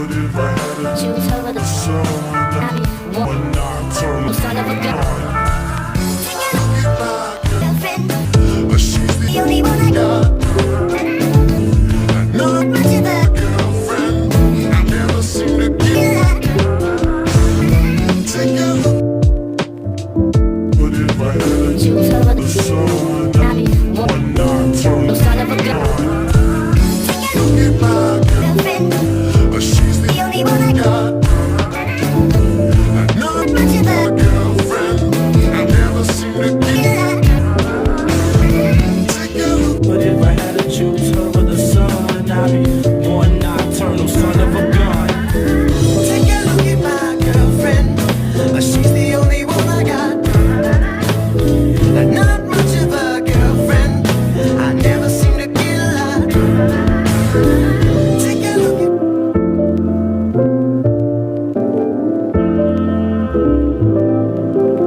if I had a Choose her with a son, one nocturnal son of a gun. she's the only one I got.